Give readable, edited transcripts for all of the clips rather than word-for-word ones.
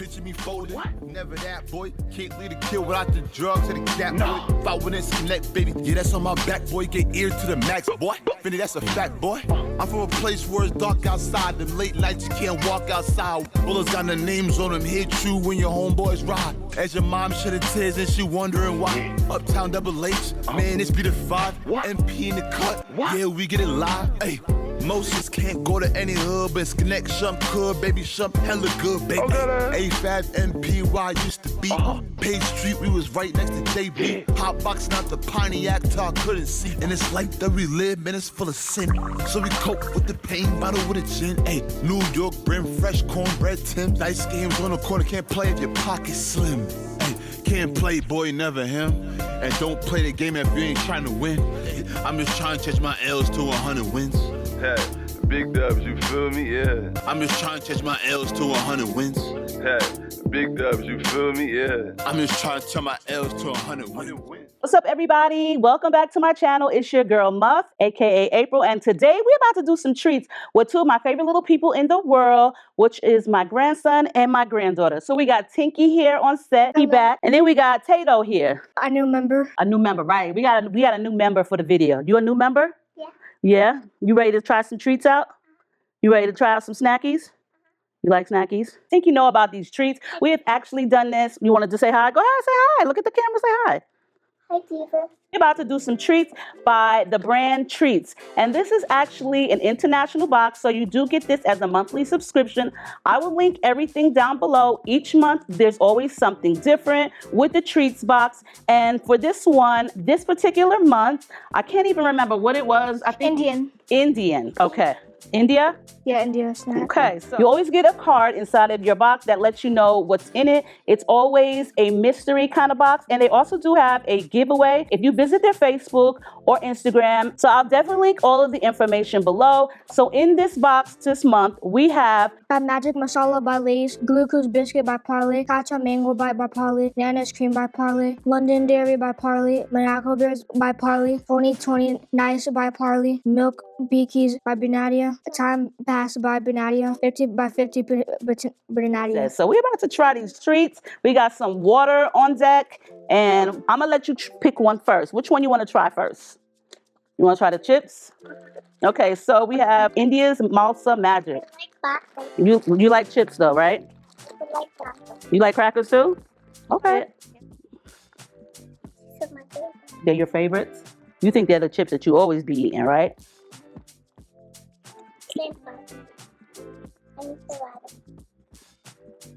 Picture me folding. Never that, boy. Can't lead a kill without the drugs and the gap, boy. If I went in connect, baby. Yeah, that's on my back, boy. Get ear to the max, boy. Finny, that's a fact, boy. I'm from a place where it's dark outside. Them late nights you can't walk outside. Bullets got the names on them. Hit you when your homeboys ride. As your mom shedding tears and she wondering why. Uptown Double H, man, it's be the 5. MP in the cut, yeah, we get it live. Hey. Moses can't go to any hood, but connect Shump could, baby Shump hella good, baby. A5 MPY used to be. Page Street, we was right next to JB. Hot boxing out the Pontiac till I couldn't see. And it's life that we live, man, it's full of sin. So we cope with the pain, bottle with a gin. Hey, New York brim, fresh cornbread Tim. Dice games on the corner, can't play if your pocket's slim. Hey, can't play, boy, never him. And don't play the game if you ain't trying to win. I'm just trying to change my L's to 100 wins. Hey, big dubs, you feel me? Yeah. I'm just trying to change my L's to 100 wins. Hey, big dubs, you feel me? Yeah. I'm just trying to turn my L's to 100 wins. What's up, everybody? Welcome back to my channel. It's your girl Muff, aka April, and today we're about to do some treats with two of my favorite little people in the world, which is my grandson and my granddaughter. So we got Tinky here on set, he back, and then we got Tato here. A new member. A new member, right? We got a new member for the video. You a new member? Yeah? You ready to try some treats out? You ready to try out some snackies? You like snackies? I think you know about these treats. We have actually done this. You wanted to say hi? Go ahead, say hi. Look at the camera, say hi. Hi, Diva. We're about to do some treats by the brand Treats. And this is actually an international box, so you do get this as a monthly subscription. I will link everything down below. Each month, there's always something different with the Treats box. And for this one, this particular month, I can't even remember what it was. I think Indian, okay. India? Yeah, India snack. Okay, so you always get a card inside of your box that lets you know what's in it. It's always a mystery kind of box, and they also do have a giveaway if you visit their Facebook or Instagram. So I'll definitely link all of the information below. So in this box this month, we have Magic Masala by Lay's, Glucose Biscuit by Parley, Kacha Mango Bite by Parley, Nana's Cream by Parley, London Dairy by Parley, Monaco Bears by Parley, 2020 Nice by Parley, Milk Beakies by Benadia, Time Pass by Benadia, 50 by 50 Benadia. So we're about to try these treats. We got some water on deck, and I'm gonna let you pick one first. Which one you want to try first? You want to try the chips? Okay, so we have India's Malsa Magic. You like chips though, right? I like crackers. You like crackers too? Okay. These are my favorite. They're your favorites? You think they're the chips that you always be eating, right? Same fun. I need the water.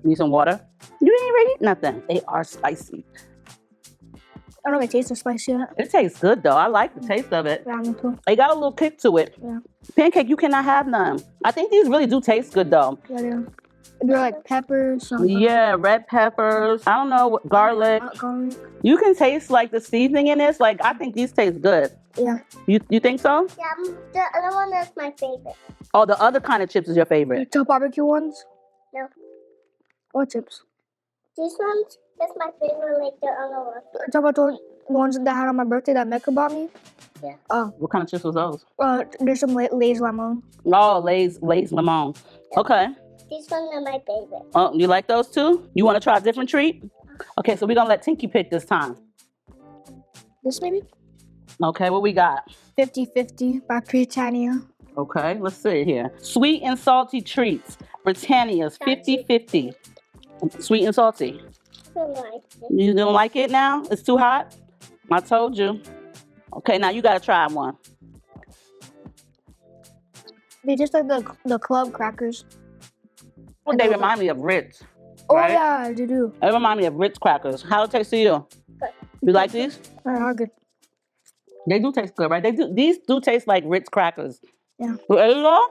Need some water? You ain't even eat nothing. They are spicy. I don't know if it tastes so spicy yet. It tastes good though. I like the taste of it. Yeah, me too. They got a little kick to it. Yeah. Pancake, you cannot have none. I think these really do taste good though. Yeah, they are. They're like peppers. Yeah, red peppers. I don't know, garlic. Garlic. You can taste like the seasoning in this. Like, I think these taste good. Yeah. You think so? Yeah, the other one is my favorite. Oh, the other kind of chips is your favorite. The barbecue ones? No. What chips? These ones is my favorite, like the other one. Talk about the ones that I had on my birthday that Mecca bought me? Yeah. Oh. What kind of chips was those? There's some Lay's lemon. Oh, Lay's lemon. Okay. These ones are my favorite. Oh, you like those too? You want to try a different treat? Okay, so we're going to let Tinky pick this time. This maybe? Okay, what we got? 50-50 by Britannia. Okay, let's see here. Sweet and salty treats. Britannia's 50-50. Sweet and salty. I don't like it. You don't like it now? It's too hot? I told you. Okay, now you got to try one. They just like the club crackers. Well, they remind me of Ritz. Oh right? yeah, they do. They remind me of Ritz crackers. How it taste to you? Good. You like these? They are good. They do taste good, right? These do taste like Ritz crackers. Yeah. There you go.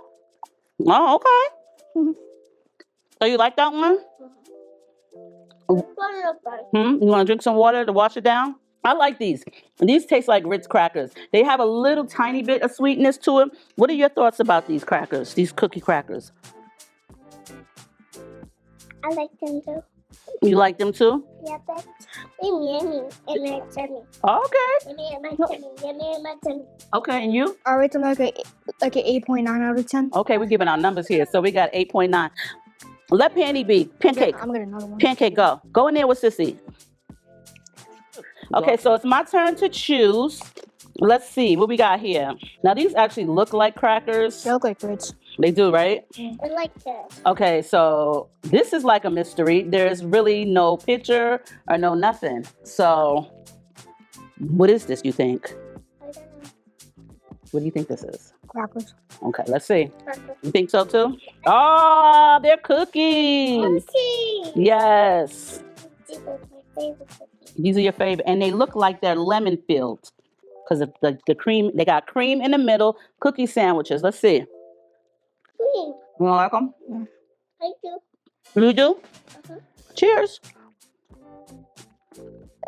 Oh, okay. So you like that one? This one is fun. You want to drink some water to wash it down? I like these. These taste like Ritz crackers. They have a little tiny bit of sweetness to them. What are your thoughts about these crackers, these cookie crackers? I like them too. You like them too? Yeah, but they're yummy and my tummy. Okay. Yummy in my tummy. Yummy in my tummy. Okay, and you? I rate them like an 8.9 out of 10. Okay, we're giving our numbers here. So we got 8.9. Let Panty be. Pancake. I'm gonna another one. Pancake, go. Go in there with Sissy. Okay, so it's my turn to choose. Let's see what we got here. Now these actually look like crackers. They look like grits. They do, right? I like that. Okay, so this is like a mystery. There's really no picture or no nothing. So what is this, you think? I don't know. What do you think this is? Crackers. Okay, let's see. Purple. You think so too? Oh, they're cookies. Cookie. Yes. These are my favorite cookies. These are your favorite. And they look like they're lemon filled. Because of the cream, they got cream in the middle, cookie sandwiches. Let's see. Green. You don't like them? I do. You do? Uh-huh. Cheers.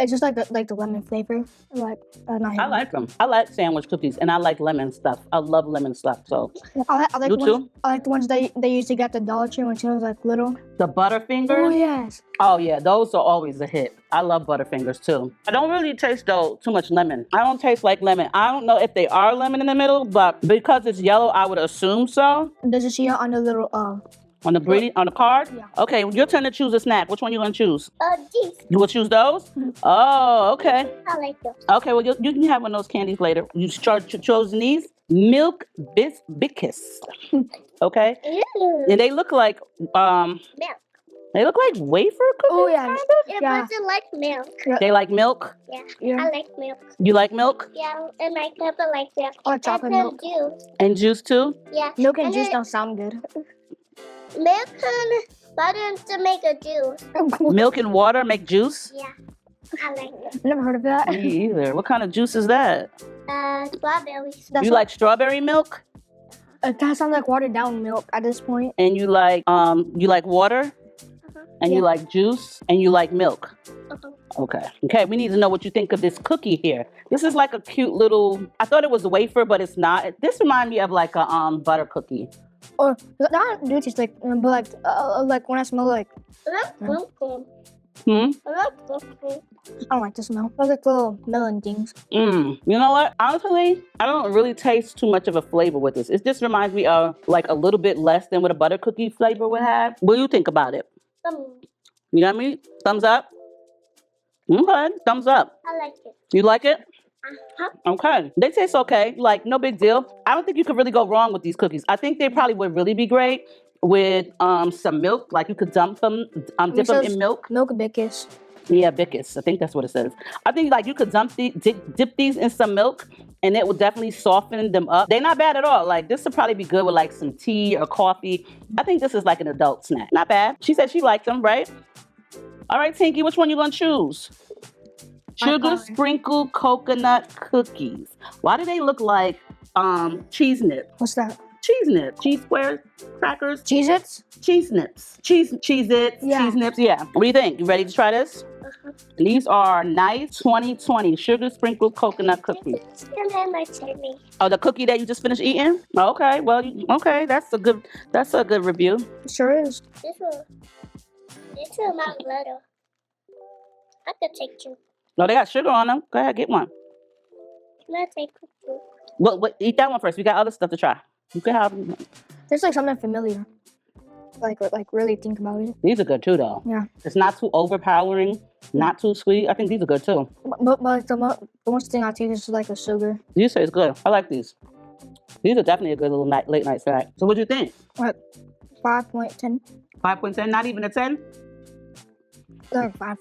It's just like the lemon flavor. Like not I like them. I like sandwich cookies and I like lemon stuff. I love lemon stuff. So I like you the ones, too? I like the ones they used to get at the Dollar Tree when she was like little. The Butterfingers. Oh yes. Oh yeah, those are always a hit. I love Butterfingers too. I don't really taste though too much lemon. I don't taste like lemon. I don't know if they are lemon in the middle, but because it's yellow, I would assume so. Does it see it on the little On the card? Yeah. Okay, your turn to choose a snack. Which one you gonna choose? These. You will choose those? Oh, okay. I like those. Okay, well, you can have one of those candies later. You chosen these? Milk Biscuits. Okay? Ew. And they look like, Milk. they look like wafer cookies, Oh, yeah. kind of? Yeah, Yeah. but I like milk. They like milk? Yeah. Yeah. I like milk. You like milk? Yeah, and my pepper like milk. I like chocolate And milk. juice. And juice too? Yeah. Milk and And juice then don't sound good. milk and butter to make a juice. Milk and water make juice? Yeah. I like it. Never heard of that. Me either. What kind of juice is that? Strawberries. That's You like strawberry milk? It kind of sounds like watered down milk at this point. And you like water? Uh-huh. And you Yeah. like juice? And you like milk? Uh-huh. Okay. Okay, we need to know what you think of this cookie here. This is like a cute little, I thought it was a wafer, but it's not. This reminds me of like a butter cookie. Or not do taste like, but like when I smell like I like pumpkin. Hmm? I like pumpkin. I don't like the smell. Those like little melon things. You know what? Honestly, I don't really taste too much of a flavor with this. It just reminds me of like a little bit less than what a butter cookie flavor would have. What do you think about it? You got me? Thumbs up? Okay, thumbs up. I like it. You like it? Uh-huh. Okay. They taste okay. Like, no big deal. I don't think you could really go wrong with these cookies. I think they probably would really be great with some milk. Like, you could dip them in milk. Milk biscuits. Yeah, Bickus. I think that's what it says. I think like you could dip these in some milk and it will definitely soften them up. They're not bad at all. Like this would probably be good with like some tea or coffee. I think this is like an adult snack. Not bad. She said she liked them, right? All right, Tinky, which one you gonna choose? Sugar sprinkle coconut cookies. Why do they look like cheese nips? What's that? Cheese nips. Cheese square crackers? Cheez-Its? Cheese nips. Cheese-Its. Yeah. Cheese nips. Yeah. What do you think? You ready to try this? Uh-huh. These are nice 2020 sugar sprinkled coconut cookies. It's gonna have my tummy. Oh, the cookie that you just finished eating? Okay, well, okay, that's a good review. It sure is. This one not little. I could take two. No, they got sugar on them. Go ahead, get one. Can I take two? Well, eat that one first. We got other stuff to try. You can have There's like something familiar. Like really think about it. these are good too, though. Yeah. It's not too overpowering, not too sweet. I think these are good too. But like the most thing I taste is like the sugar. These taste good. I like these. These are definitely a good little late night snack. So, what do you think? What? 5.10. 5.10? Not even a 10? Like 5.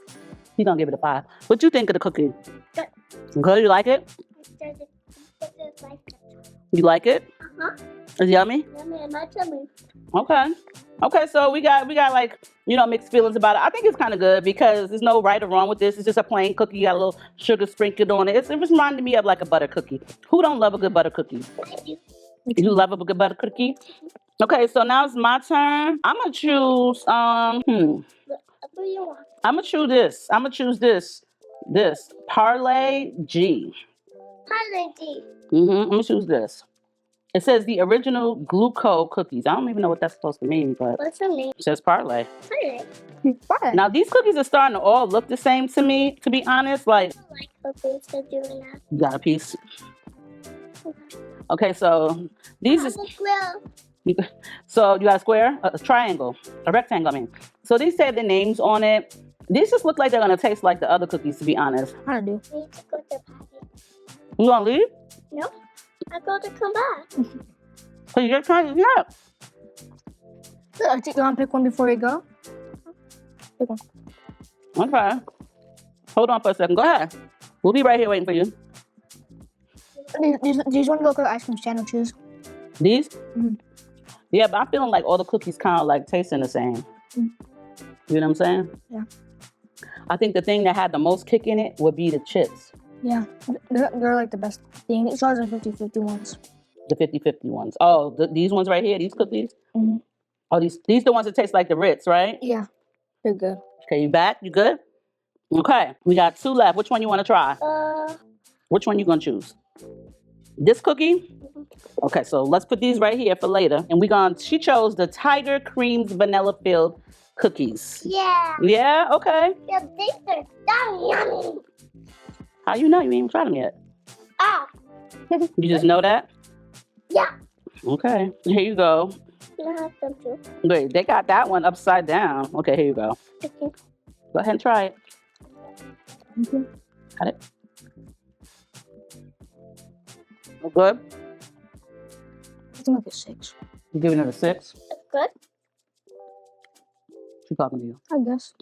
He's gonna give it a 5. What you think of the cookie? Good. Good. You like it? It's like You like it? uh-huh. It's yummy. Yummy in my tummy. Okay. Okay, so we got like, mixed feelings about it. I think it's kind of good because there's no right or wrong with this. It's just a plain cookie. You got a little sugar sprinkled on it. It reminded me of like a butter cookie. Who don't love a good butter cookie? I do. You love a good butter cookie? Okay, so now it's my turn. I'm gonna choose What do you want? I'm gonna choose this. I'm gonna choose this. This Parlay G. Party. I'm gonna choose this. It says the original glucose cookies. I don't even know what that's supposed to mean, but What's her name? it says Parlay. Party. Why? Now these cookies are starting to all look the same to me, to be honest. Like, I like cookies for doing that. you got a piece. Okay, so these On is the grill. So you got a square, a triangle, a rectangle, I mean. So these say the names on it. These just look like they're gonna taste like the other cookies, to be honest. I do. We need to go to party. You gonna leave? No, I'm going to come back. Cause you're trying to get. You want to pick one before we go? Pick one. Okay. Hold on for a second. Go ahead. We'll be right here waiting for you. These want to look like ice cream sandwiches. These? Mhm. Yeah, but I'm feeling like all the cookies kind of like tasting the same. Mm. You know what I'm saying? Yeah. I think the thing that had the most kick in it would be the chips, Yeah, they're like the best thing. It's always the 50-50 ones. the 50-50 ones. Oh, these ones right here, these cookies? Mhm. Oh, these the ones that taste like the Ritz, right? Yeah, they're good. Okay, you back? You good? Okay, we got 2 left. Which one you want to try? Which one you gonna choose? This cookie? Okay, so let's put these right here for later. And she chose the Tiger Creams Vanilla Filled cookies. Yeah. Yeah, okay. Yeah, these are so yummy. How you know? You ain't even tried them yet. Ah, You just know that? yeah. Okay, here you go. You have them too. Wait, they got that one upside down. Okay, here you go. Okay. Go ahead and try it. Got it? Good? It's like a 6, You giving it a 6? It's good. She's talking to you. I guess.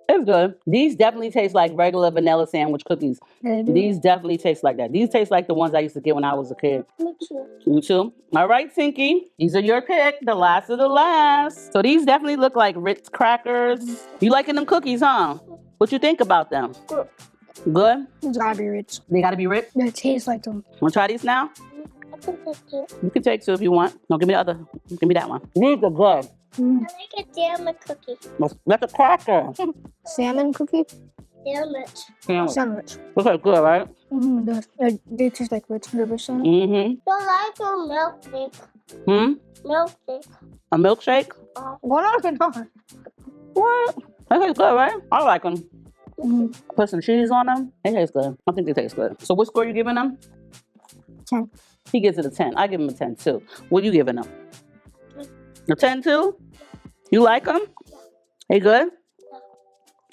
It's good. These definitely taste like regular vanilla sandwich cookies. Yeah, they do. These definitely taste like that. These taste like the ones I used to get when I was a kid. Me too. You too? All right, Tinky. These are your pick. The last of the last. So these definitely look like Ritz crackers. You liking them cookies, huh? What you think about them? Good. Good? It's gotta be Ritz. They gotta be Ritz? They taste like them. Wanna try these now? I can take it. You can take 2 if you want. No, give me the other. Give me that one. These are good. Mm. I like a damn cookie. That's a cracker. Salmon cookie Damn it. sandwich. Okay, good, right? They taste like Ritz 100%. Mm-hmm. Don't like a milkshake. Milkshake. A milkshake? What are they not? What? They taste good, right? I like them. Mm. Put some cheese on them. They taste good. I think they taste good. So what score you giving them? 10. He gives it a 10. I give him a 10 too. What you giving them? A 10 too? You like them? They good?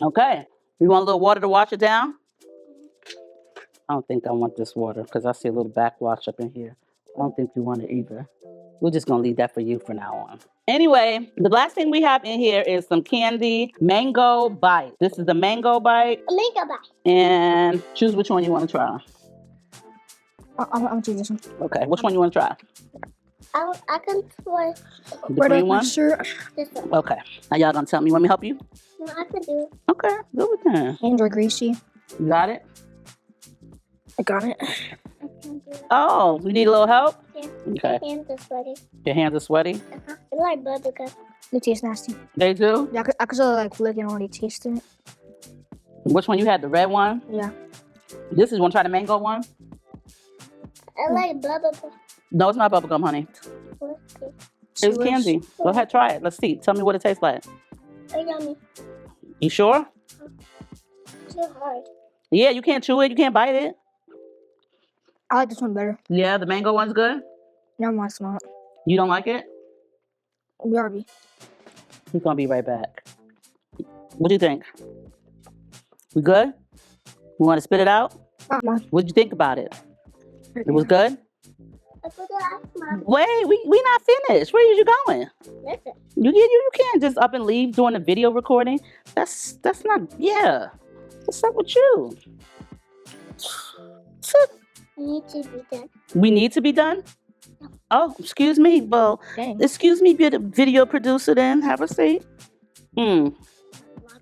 Okay. You want a little water to wash it down? I don't think I want this water because I see a little backwash up in here. I don't think you want it either. We're just going to leave that for you from now on. Anyway, the last thing we have in here is some candy mango bite. This is the mango bite. Mango bite. And choose which one you want to try. I'm choosing this one. Okay, which one you want to try? I can try The Right green off my one? shirt. this one. Okay. Now y'all gonna tell me. You want me to help you? No, I can do it. Okay, good with that. Hands are greasy. You got it? I got it. I can do it. Oh, you need a little help? Yeah. Okay. My hands are sweaty. Your hands are sweaty? It's like bubblegum. They taste nasty. They do? Yeah, I could still like lick and already tasting it. Which one you had? The red one? Yeah. This is, want to try the mango one? I like bubblegum. No, it's not bubblegum, honey. It's Cheers. candy. Go ahead, try it. Let's see. Tell me what it tastes like. Oh, yummy. You sure? Too hard. Yeah, you can't chew it. You can't bite it. I like this one better. Yeah, the mango one's good? Never mind, it's not. You don't like it? BRB. He's gonna be right back. What do you think? We good? You want to spit it out? What'd you think about it? It was good? I put it out my Wait, we not finished. Where are you going? listen. You can't just up and leave during a video recording. That's not, yeah. What's up with you? I need to be done. We need to be done? Oh, excuse me. Well, Dang. excuse me, video producer then. Have a seat.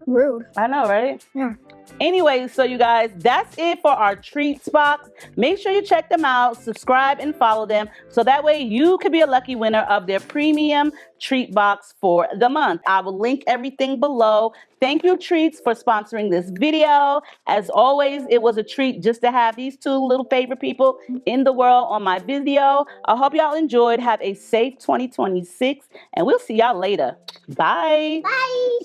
Rude. I know, right? Yeah. Anyway, so you guys, that's it for our treats box. Make sure you check them out, subscribe and follow them so that way you could be a lucky winner of their premium treat box for the month. I will link everything below. Thank you, Treats, for sponsoring this video. As always, it was a treat just to have these 2 little favorite people in the world on my video. I hope y'all enjoyed. Have a safe 2026 and we'll see y'all later. Bye. Bye.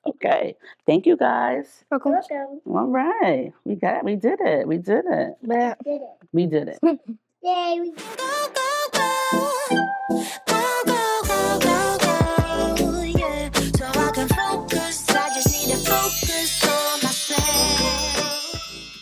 Okay. Thank you guys. Welcome. Welcome. All right. We did it. We did it. But Did it. We did it. Yay. We Go, go, go. go, yeah. So I can focus. I just need to focus